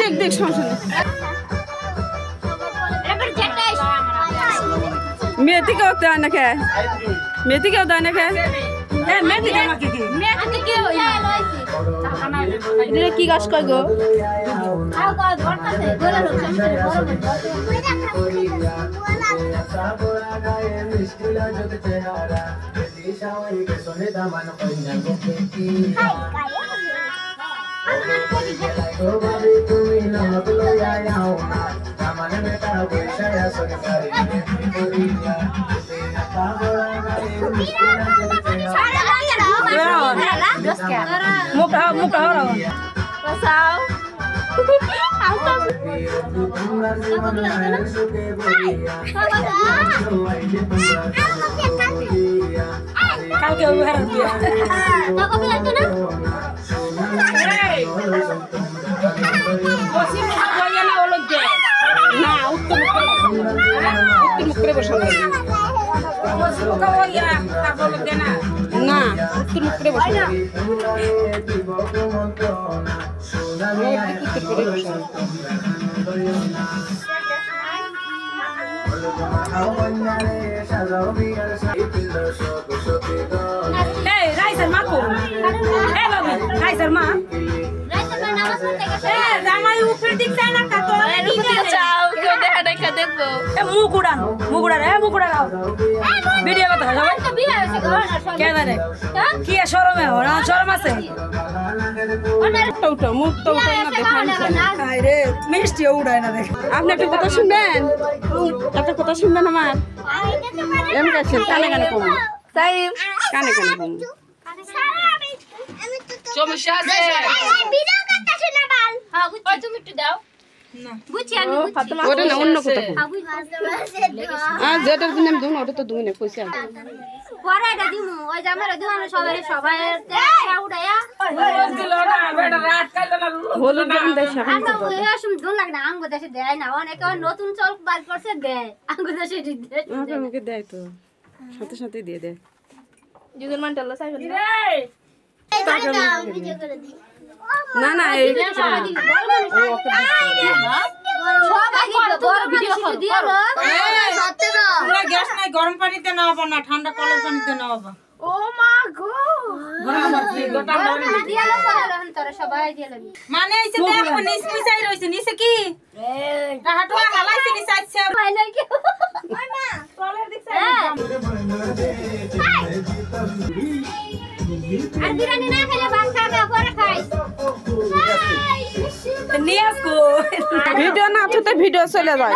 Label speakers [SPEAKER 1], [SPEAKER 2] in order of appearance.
[SPEAKER 1] দেখ দেখ সমস্যা নেই मेथी का होता है ना क्या मेथी क्या होता है ना क्या मेथी का मक्की की मेथी की हो यार इधर की गाछ का गो आओ का घरता से गोला लोग समझे muka orang pasal Hey, Raisa Mako. Hey, baby, Raisa Ma. Raisa Ma nama sunte ka. Hey, jamai upar dik sai na ka to. Chao, kyo dekha dekha dekho. Eh, mugudan. Eh, mugudan आओ. Video bata jabai. To biya hoise ghar na shorm. Kya dare? Ki shorm hai ho na shorm ase. Uto মুখ তো উঠাই না দেখান I রে মিষ্টি উড়াই না দেখ আপনি একটা কথা শুনবেন আমার এম কাছে কানে কম সাইম কানে কম সমস্যা আছে ভিডিও করতে শুনা বাল হ্যাঁ বুঝছি তুমি একটু দাও না বুঝছি আমি ওটা না অন্য কথা যেটার দিন আমি দুন ওটা তো দুই না পয়সা পরে এটা দিমু ওই জামারে দিওয়ানো সবাই উড়ায়া দিল না বেটা রাত কাইলো না হলুদ দাম দেয় আমরা ওই আসম দুন লাগ না আঙ্গো দেশে দেয় না অনেকে নতুন চল বাজ করছে দেয় আঙ্গো দেশে দেয় আমাকে দেয় তো সাথে সাথে দিয়ে দেয় যুগল মানটালো সাইকেল রে ভিডিও করে দি না এই সবাই ভিডিও দিও সত্যি না পুরো গ্যাস নাই গরম পানিতে নাও না ঠান্ডা কলের পানিতে নাও ও মা গো গরম পানি গোটা পানি দিয়ালো করালো তোরা সবাই দিয়ালো মানে এইসে দেখো নিচ মিছাই রইছে নিচে কি টাহাটো হালাইছে নিচে আছে ভাই নাই কি ওই মা কলের দিছে আর বিরিয়ানি না খেলে ভাত খাবে পরে খাইস নিয়াস কো ভিডিও না তো ভিডিও চলে যায়